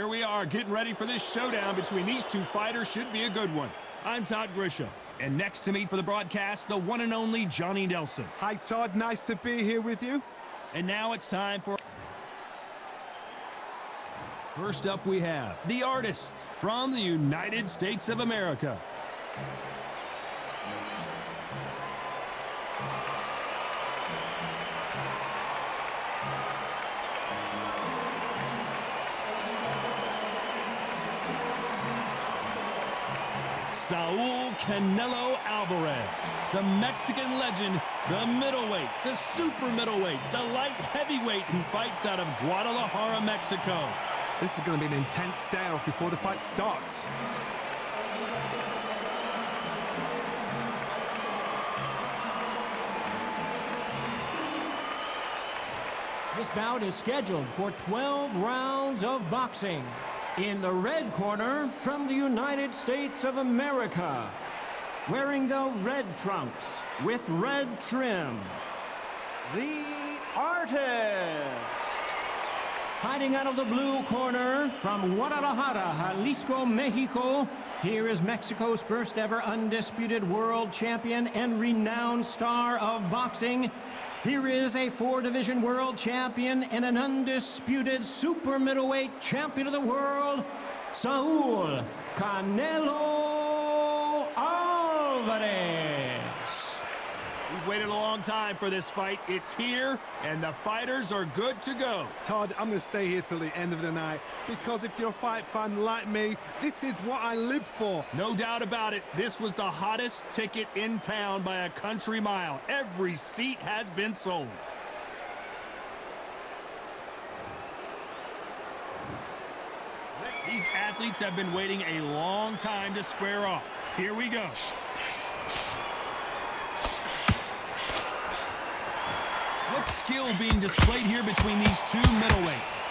Here we are getting ready for this showdown between these two fighters. Should be a good one. I'm Todd Grisham. And next to me for the broadcast, the one and only Johnny Nelson. Hi, Todd. Nice to be here with you. And now it's time for... First up, we have the artist from the United States of America. Saúl Canelo Alvarez, the Mexican legend, the middleweight, the super middleweight, the light heavyweight who fights out of Guadalajara, Mexico. This is going to be an intense stare-off before the fight starts. This bout is scheduled for 12 rounds of boxing. In the red corner, from the United States of America, wearing the red trunks with red trim, the artist. Fighting out of the blue corner, from Guadalajara, Jalisco, Mexico, here is Mexico's first ever undisputed world champion and renowned star of boxing. Here is a 4-division world champion and an undisputed super middleweight champion of the world, Saúl Canelo Álvarez. We've waited a long time for this fight. It's here, and the fighters are good to go. Todd, I'm going to stay here till the end of the night, because if you're a fight fan like me, this is what I live for. No doubt about it. This was the hottest ticket in town by a country mile. Every seat has been sold. These athletes have been waiting a long time to square off. Here we go. What skill being displayed here between these two middleweights?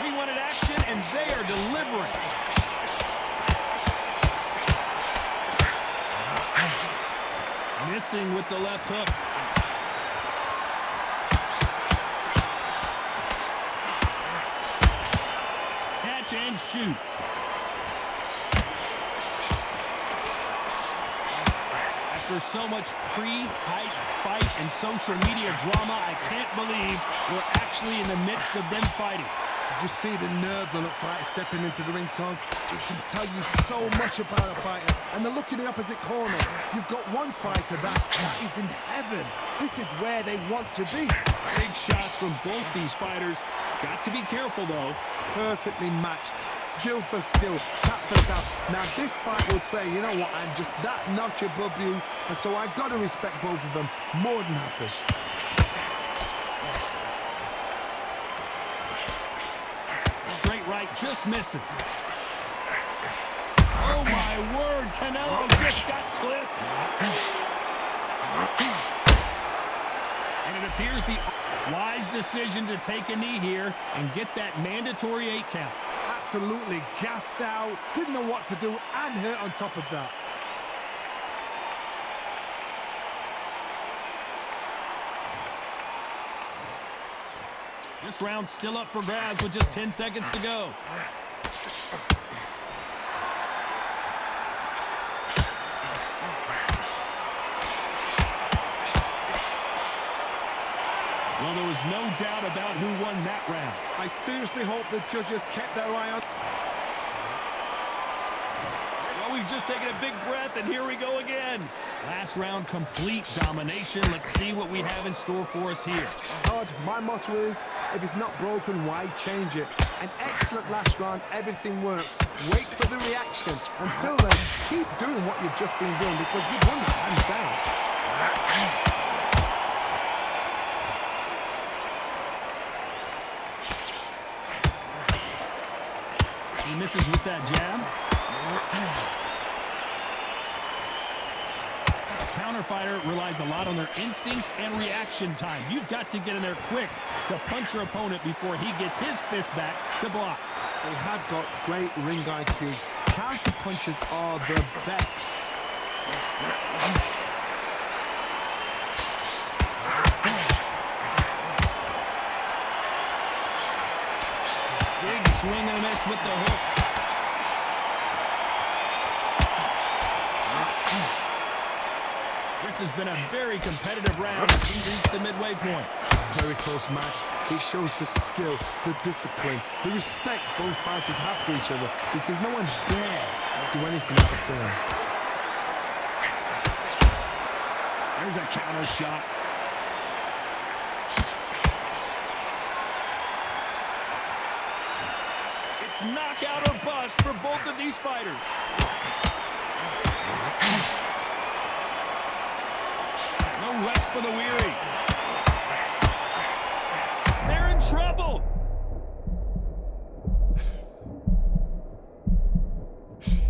We wanted action, and they are delivering. Missing with the left hook. Catch and shoot. After so much pre-hype fight and social media drama, I can't believe we're actually in the midst of them fighting. Did you see the nerves on a fighter stepping into the ring, Tom? It can tell you so much about a fighter. And then look in the opposite corner. You've got one fighter that is in heaven. This is where they want to be. Big shots from both these fighters. Got to be careful, though. Perfectly matched. Skill for skill. Tap for tap. Now, this fight will say, you know what, I'm just that notch above you. And so I've got to respect both of them more than happy. Straight right, just misses. Oh, my word. Canelo just got clipped. And it appears the wise decision to take a knee here and get that mandatory 8 count. Absolutely gassed out. Didn't know what to do and hurt on top of that. This round's still up for grabs with just 10 seconds to go. Well, there was no doubt about who won that round. I seriously hope the judges kept their eye on... Well, we've just taken a big breath, and here we go again. Last round, complete domination. Let's see what we have in store for us here. Todd, my motto is, if it's not broken, why change it? An excellent last round, everything works. Wait for the reaction. Until then, keep doing what you've just been doing, because you've won it hands down. He misses with that jab. Counter fighter relies a lot on their instincts and reaction time. You've got to get in there quick to punch your opponent before he gets his fist back to block. They have got great ring IQ. Counter punches are the best. with the hook. This has been a very competitive round as we reach the midway point. Very close match. It shows the skill, the discipline, the respect both fighters have for each other because no one dare do anything out of turn. There's a counter shot. It's knockout or bust for both of these fighters. No rest for the weary. They're in trouble.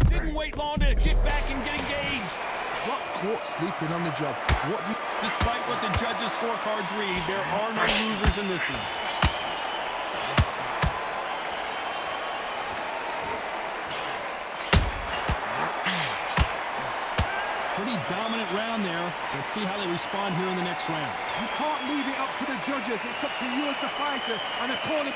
Didn't wait long to get back and get engaged. Got caught sleeping on the job. Despite what the judges' scorecards read, there are no losers in this one. Pretty dominant round there. Let's see how they respond here in the next round. You can't leave it up to the judges. It's up to you as the fighter and a corner.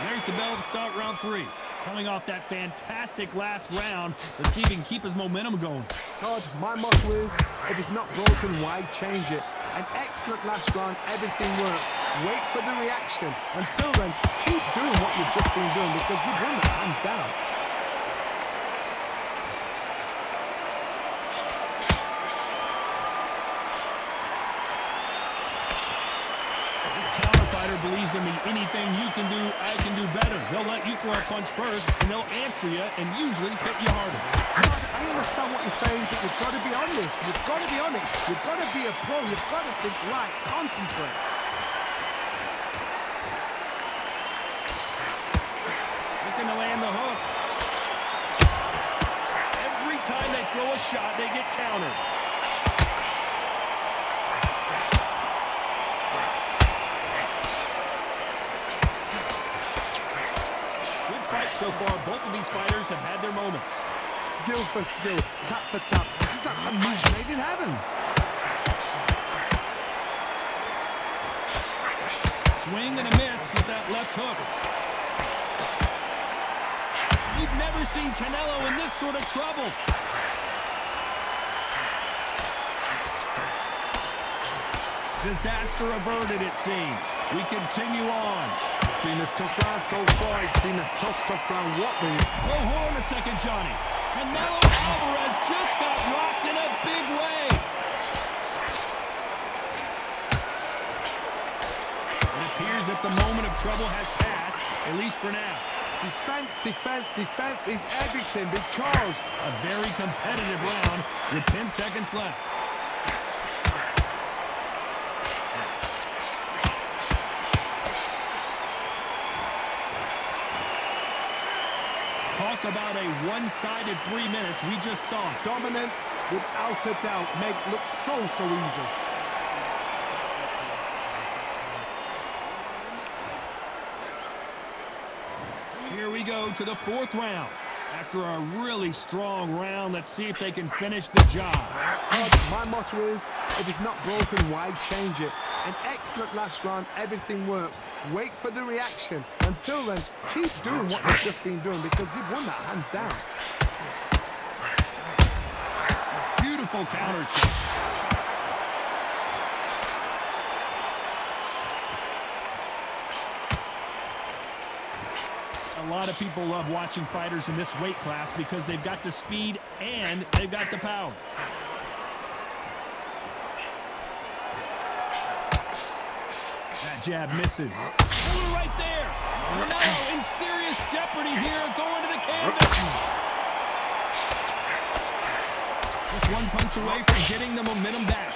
There's the bell to start round 3. Coming off that fantastic last round, let's see if he can keep his momentum going. Todd, my motto is, if it's not broken, why change it? An excellent last round, everything works. Wait for the reaction. Until then, keep doing what you've just been doing because you've won that hands down. Believes in me. Anything you can do, I can do better. They'll let you throw a punch first, and they'll answer you and usually hit you harder. I understand what you're saying, but you've got to be honest. You've got to be honest. You've got to be a pro. You've got to think right. Concentrate. Looking to land the hook. Every time they throw a shot, they get countered. So far, both of these fighters have had their moments. Skill for skill, tap for tap, just like a match made in heaven. Swing and a miss with that left hook. You've never seen Canelo in this sort of trouble. Disaster averted, it seems. We continue on. It's been a tough round so far. It's been a tough round. What the... Oh, hold on a second, Johnny. Canelo Alvarez just got rocked in a big way. It appears that the moment of trouble has passed, at least for now. Defense is everything because... A very competitive round with 10 seconds left. Talk about a one-sided 3 minutes. We just saw it. Dominance, without a doubt, make look so easy. Here we go to the 4th round. After a really strong round, let's see if they can finish the job. My motto is, if it's not broken, why change it? An excellent last round, everything works. Wait for the reaction. Until then, keep doing what you've just been doing because you've won that hands down. Beautiful counter shot. A lot of people love watching fighters in this weight class because they've got the speed and they've got the power. That jab misses. Ooh, right there. Canelo in serious jeopardy here, going to the canvas. Just one punch away from getting the momentum back.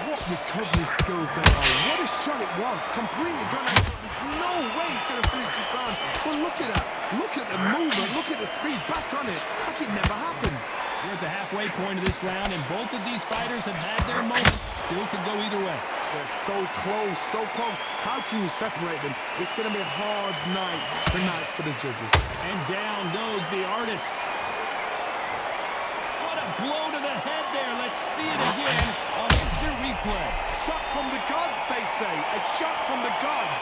What recovery skills there are. What a shot it was. Completely gone out. There's no way he's going to finish this round. But look at that. Look at the movement. Look at the speed. Back on it. Like it never happened. We're at the halfway point of this round, and both of these fighters have had their moments. Still could go either way. They're so close, so close. How can you separate them? It's going to be a hard night tonight for the judges. And down goes the artist. What a blow to the head there. Let's see it again on instant replay. Shot from the gods, they say. A shot from the gods.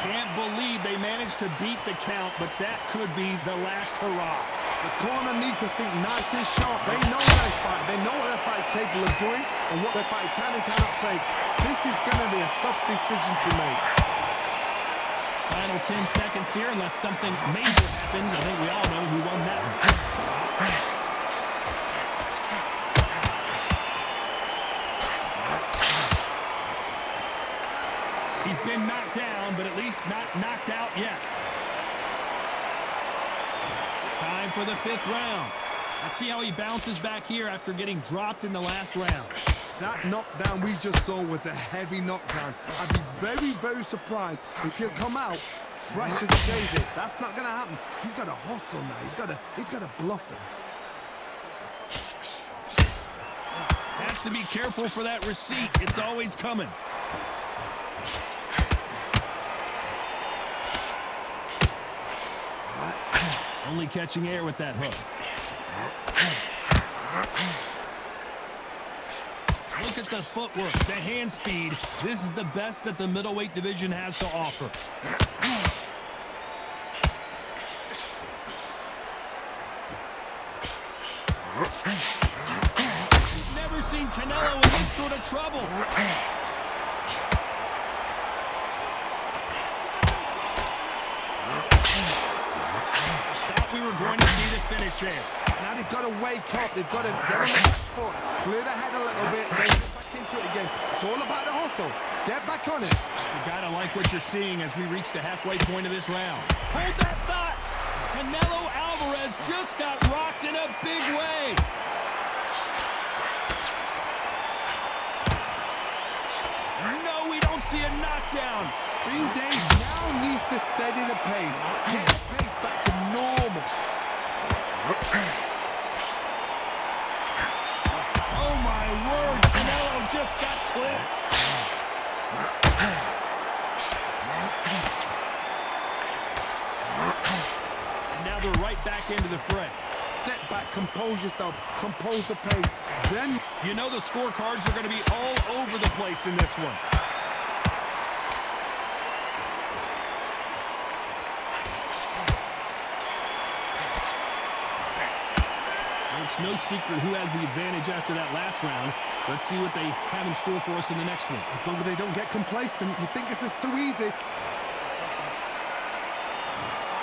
Can't believe they managed to beat the count, but that could be the last hurrah. The corner need to think nice and sharp. They know their fight. They know what their fight is capable of doing and what their fight can and cannot take. This is going to be a tough decision to make. Final 10 seconds here, unless something major happens. I think we all know who won that one. He's been knocked down, but at least not knocked out yet. Time for the 5th round. Let's see how he bounces back here after getting dropped in the last round. That knockdown we just saw was a heavy knockdown. I'd be very, very surprised if he'll come out fresh as a daisy. That's not going to happen. He's got to hustle now. He's got to bluff them. Has to be careful for that receipt. It's always coming. Only catching air with that hook. Look at the footwork, the hand speed. This is the best that the middleweight division has to offer. We've never seen Canelo in this sort of trouble. We were going to see the finish there. Now they've got to wake up. They've got to get on the back foot, clear the head a little bit, then get back into it again. It's all about the hustle. Get back on it. You gotta like what you're seeing as we reach the halfway point of this round. Hold that thought. Canelo Alvarez just got rocked in a big way. No, we don't see a knockdown. Bean Days now needs to steady the pace. Get the pace back to normal. Oh my word, Canelo just got clipped. And now they're right back into the fray. Step back, compose yourself, compose the pace. Then, you know the scorecards are going to be all over the place in this one. It's no secret who has the advantage after that last round. Let's see what they have in store for us in the next one. As long as they don't get complacent, you think this is too easy.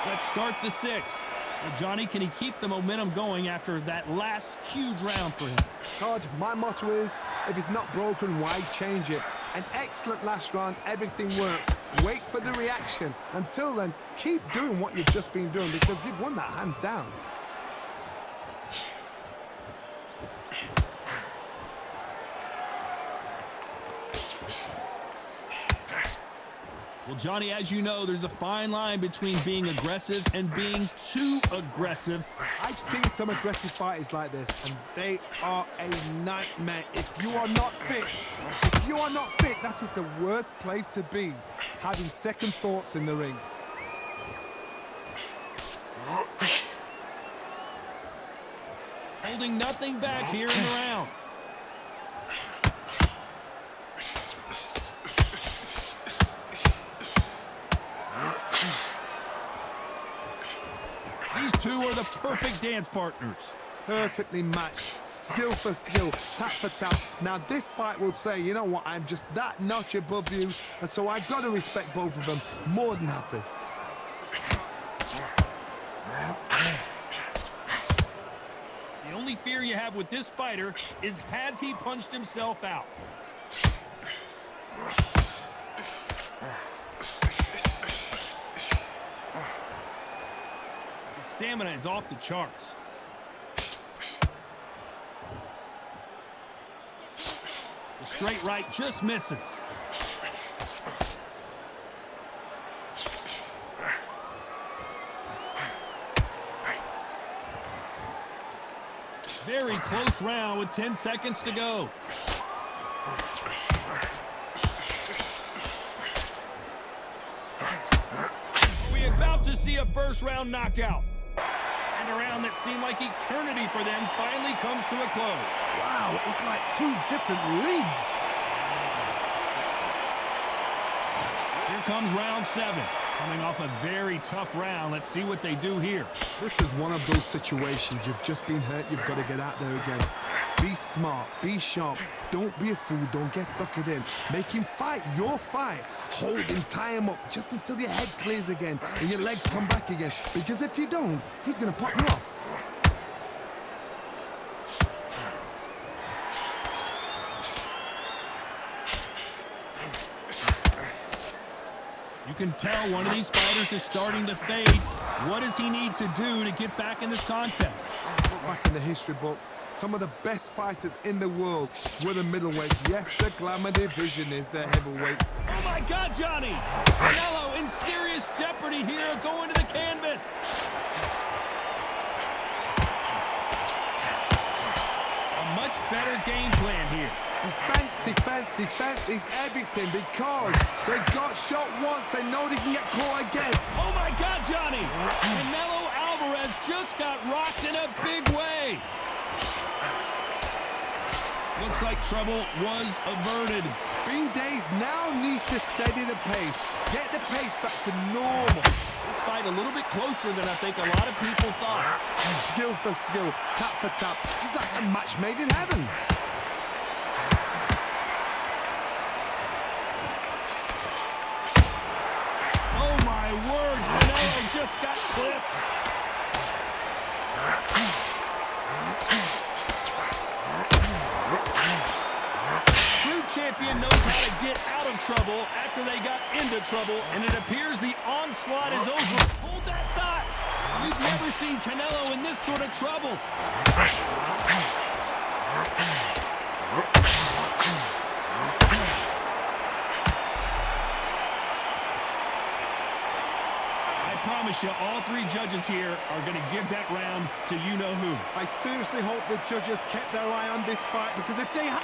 Let's start the 6th. Well, Johnny, can he keep the momentum going after that last huge round for him? Todd, my motto is, if it's not broken, why change it? An excellent last round, everything works. Wait for the reaction. Until then, keep doing what you've just been doing because you've won that hands down. Well, Johnny, as you know, there's a fine line between being aggressive and being too aggressive. I've seen some aggressive fighters like this, and they are a nightmare. If you are not fit, that is the worst place to be, having second thoughts in the ring. Holding nothing back here in the round. These two are the perfect dance partners. Perfectly matched, skill for skill, tap for tap. Now this fight will say, you know what, I'm just that notch above you, and so I've got to respect both of them. More than happy. The only fear you have with this fighter is, has he punched himself out? His stamina is off the charts. The straight right just misses. Very close round with 10 seconds to go. Are we about to see a first round knockout? And a round that seemed like eternity for them finally comes to a close. Wow, it's like two different leagues. They're comes round 7. Coming off a very tough round. Let's see what they do here. This is one of those situations. You've just been hurt. You've got to get out there again. Be smart. Be sharp. Don't be a fool. Don't get suckered in. Make him fight your fight. Hold him. Tie him up just until your head clears again and your legs come back again. Because if you don't, he's going to pop you off. You can tell one of these fighters is starting to fade. What does he need to do to get back in this contest? Look back in the history books. Some of the best fighters in the world were the middleweights. Yes, the glamour division is the heavyweight. Oh my God, Johnny! Canelo in serious jeopardy here, going to the canvas. A much better game plan here. Defense, defense, defense is everything because they got shot once. They know they can get caught again. Oh my God, Johnny! Canelo Alvarez just got rocked in a big way. Looks like trouble was averted. Bean Days now needs to steady the pace. Get the pace back to normal. This fight a little bit closer than I think a lot of people thought. Skill for skill, tap for tap. Just like a match made in heaven. Oh my word, Canelo just got clipped. True champion knows how to get out of trouble after they got into trouble, and it appears the onslaught is over. Hold that thought. We've never seen Canelo in this sort of trouble. I promise you, all 3 judges here are going to give that round to you-know-who. I seriously hope the judges kept their eye on this fight because if they had...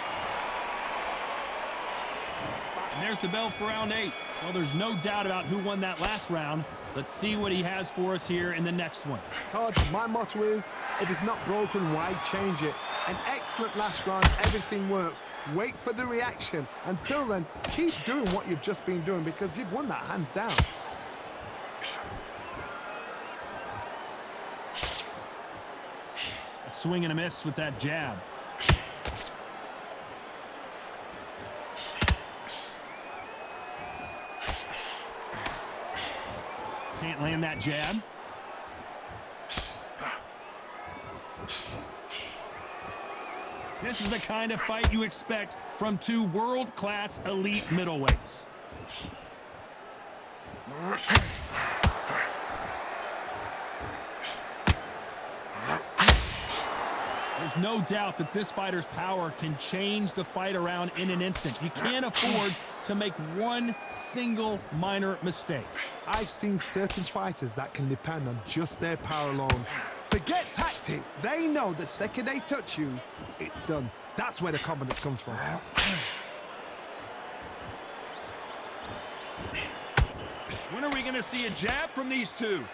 And there's the bell for round 8. Well, there's no doubt about who won that last round. Let's see what he has for us here in the next one. Todd, my motto is, if it's not broken, why change it? An excellent last round, everything works. Wait for the reaction. Until then, keep doing what you've just been doing because you've won that hands down. A swing and a miss with that jab. Can't land that jab. This is the kind of fight you expect from 2 world-class elite middleweights. There's no doubt that this fighter's power can change the fight around in an instant. You can't afford to make one single minor mistake. I've seen certain fighters that can depend on just their power alone. Forget tactics. They know the second they touch you, it's done. That's where the confidence comes from. When are we going to see a jab from these 2?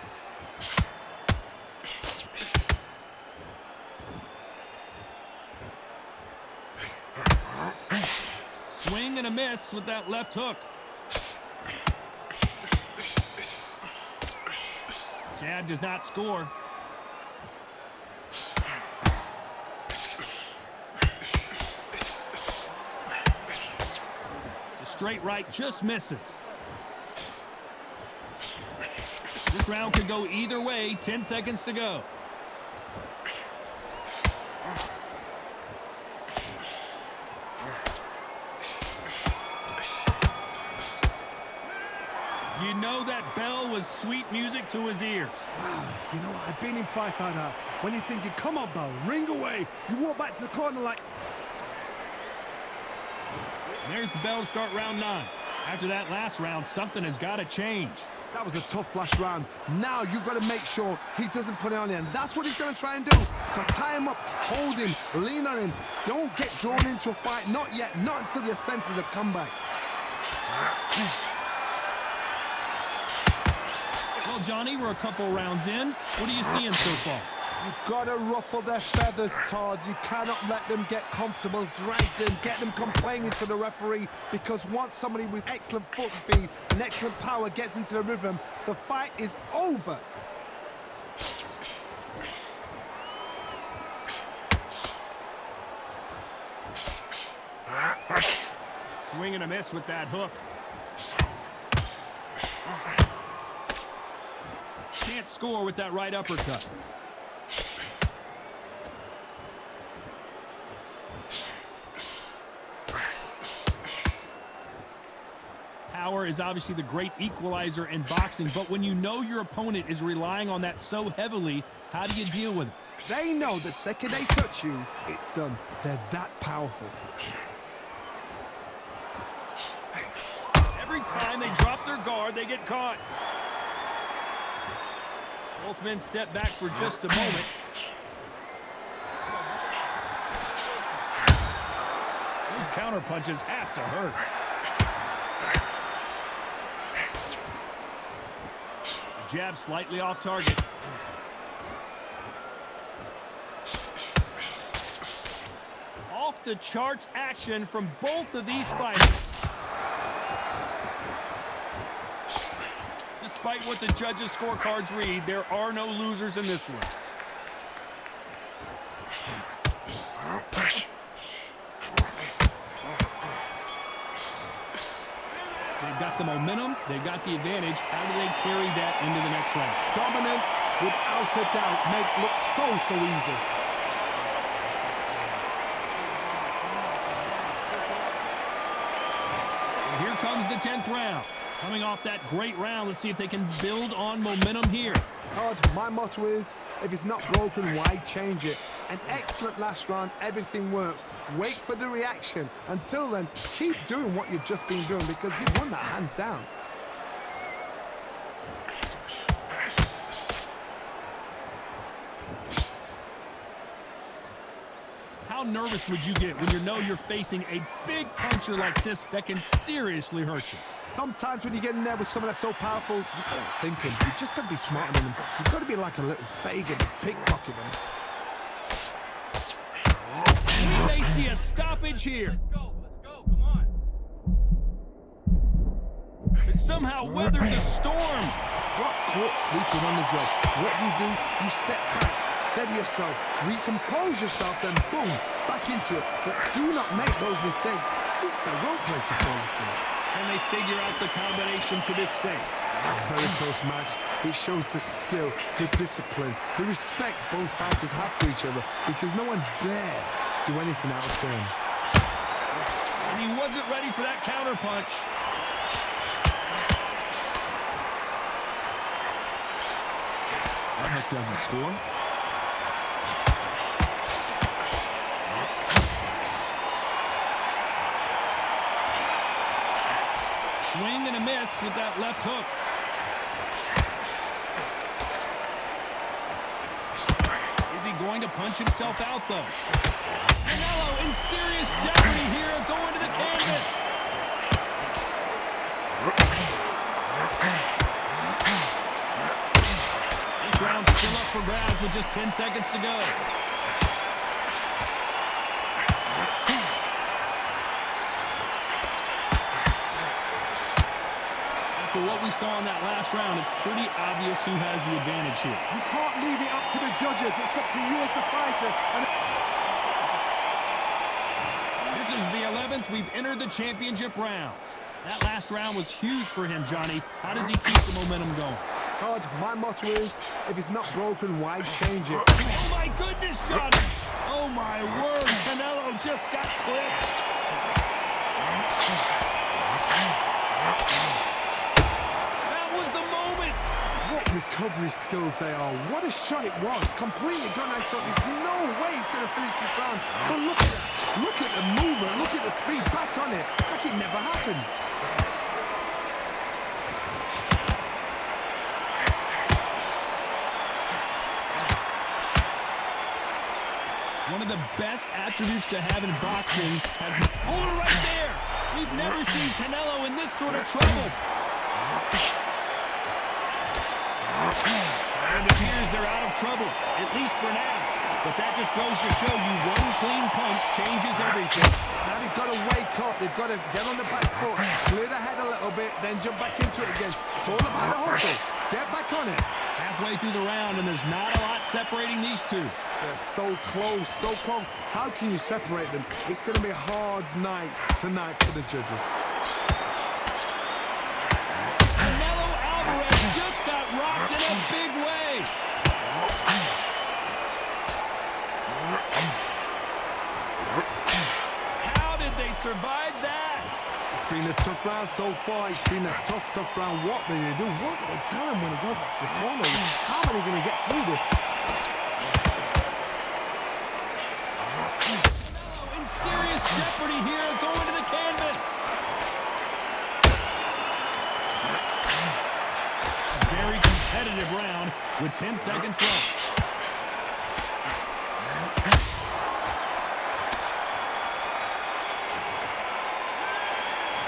Swing and a miss with that left hook. Jab does not score. The straight right just misses. This round could go either way. 10 seconds to go. You know that bell was sweet music to his ears. Wow, you know what? I've been in fights like that. When you're thinking, come on, bell, ring away. You walk back to the corner like... And there's the bell to start round 9. After that last round, something has got to change. That was a tough last round. Now you've got to make sure he doesn't put it on you, and that's what he's going to try and do. So tie him up, hold him, lean on him. Don't get drawn into a fight. Not yet. Not until your senses have come back. Well, Johnny, we're a couple rounds in. What are you seeing so far? You've got to ruffle their feathers, Todd. You cannot let them get comfortable, drag them, get them complaining to the referee, because once somebody with excellent foot speed and excellent power gets into the rhythm, the fight is over. Swing and a miss with that hook. Can't score with that right uppercut. Power is obviously the great equalizer in boxing, but when you know your opponent is relying on that so heavily, how do you deal with it? They know the second they touch you, it's done. They're that powerful. Every time they drop their guard, they get caught. Both men step back for just a moment. Those counter punches have to hurt. Jab slightly off target. Off the charts action from both of these fighters. Despite what the judges' scorecards read, there are no losers in this one. They've got the momentum, they've got the advantage. How do they carry that into the next round? Dominance, without a doubt, make it look so easy. And here comes the 10th round. Coming off that great round, let's see if they can build on momentum here. Todd, my motto is, if it's not broken, why change it? An excellent last round, everything works. Wait for the reaction. Until then, keep doing what you've just been doing, because you've won that hands down. How nervous would you get when you know you're facing a big puncher like this that can seriously hurt you? Sometimes when you get in there with someone that's so powerful, you've got to think him. You've just got to be smarter than him. You've got to be like a little Fagin, pickpocket him. We may see a stoppage here. Let's go, come on. But somehow weathered the storm. Got caught sleeping on the job. What do? You step back, steady yourself, recompose yourself, then boom, back into it. But do not make those mistakes. This is the wrong place to fall asleep. And they figure out the combination to this safe. A very close match. It shows the skill, the discipline, the respect both fighters have for each other, because no one dare do anything out of turn. And he wasn't ready for that counter punch. That hook doesn't score. Swing and a miss with that left hook. Is he going to punch himself out, though? Canelo in serious jeopardy here, going to the canvas. This round's still up for grabs with just 10 seconds to go. After what we saw in that last round, it's pretty obvious who has the advantage here. You can't leave it up to the judges. It's up to you as the fighter. This is the 11th. We've entered the championship rounds. That last round was huge for him, Johnny. How does he keep the momentum going? Todd, my motto is, if it's not broken, why change it? Oh, my goodness, Johnny. Oh, my word. Canelo just got clipped. That was the moment. What recovery skills they are. What a shot it was. Completely gone. I thought there's no way he's going to finish this round. But look at it. Look at the movement. Look at the speed. Back on it. Like it never happened. One of the best attributes to have in boxing has... Hold it right there! We've never seen Canelo in this sort of trouble. And it appears they're out of trouble, at least for now. But that just goes to show you one clean punch changes everything. Now they've got to wake up. They've got to get on the back foot, clear the head a little bit, then jump back into it again. It's all about the hustle. Get back on it. Halfway through the round, and there's not a lot separating these two. They're so close, so close. How can you separate them? It's going to be a hard night tonight for the judges. Canelo Alvarez just got rocked in a big way. How did they survive that? It's been a tough round so far. It's been a tough round. What do they do? What do they tell him when he goes back to the corner? How are they going to get through this? In serious jeopardy here, going to the canvas. A very competitive round with 10 seconds left.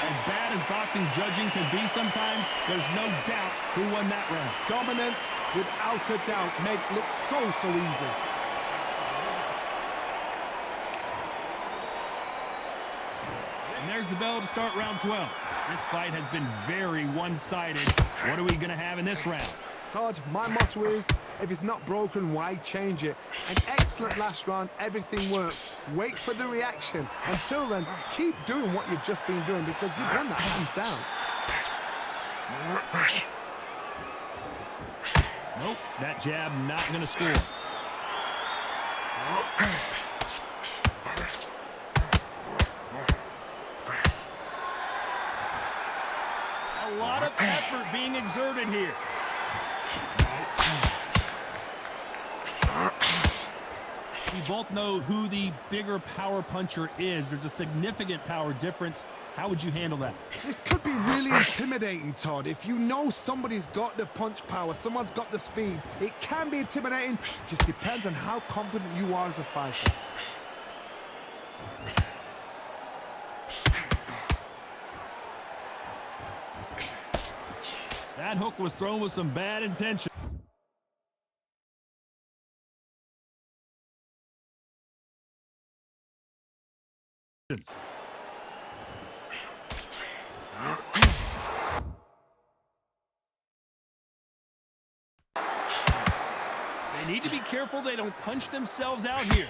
As bad as boxing judging can be sometimes, there's no doubt who won that round. Dominance, without a doubt, made it look so easy. And there's the bell to start round 12. This fight has been very one-sided. What are we going to have in this round? Todd, my motto is, if it's not broken, why change it? An excellent last round, everything works. Wait for the reaction. Until then, keep doing what you've just been doing because you've won that hands down. Nope, that jab not going to score. A lot of effort being exerted here. We both know who the bigger power puncher is. There's a significant power difference. How would you handle that? This could be really intimidating, Todd. If you know somebody's got the punch power, someone's got the speed, it can be intimidating. Just depends on how confident you are as a fighter. That hook was thrown with some bad intention. They need to be careful they don't punch themselves out here.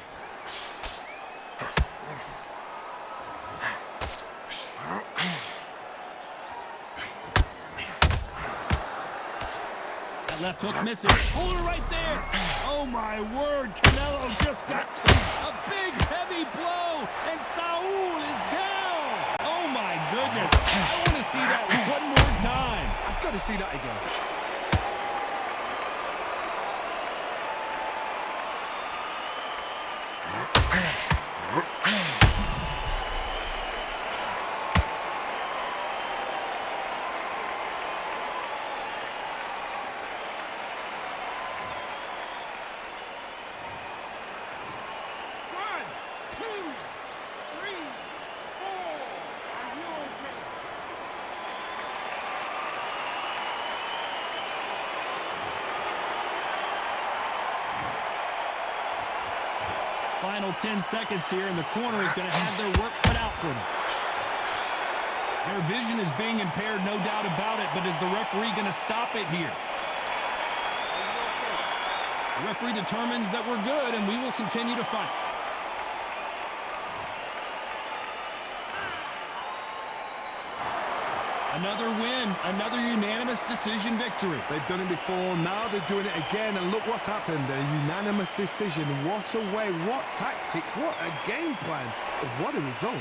That left hook missing. Hold it right there. Oh my word, Canelo just got a big heavy blow and Saúl is down. Oh my goodness. I want to see that one more time. I've got to see that again. Final 10 seconds here, and the corner is going to have their work cut out for them. Their vision is being impaired, no doubt about it, but is the referee going to stop it here? The referee determines that we're good, and we will continue to fight. Another win, another unanimous decision victory. They've done it before, now they're doing it again, and look what's happened. A unanimous decision. What a way, what tactics, what a game plan. What a result.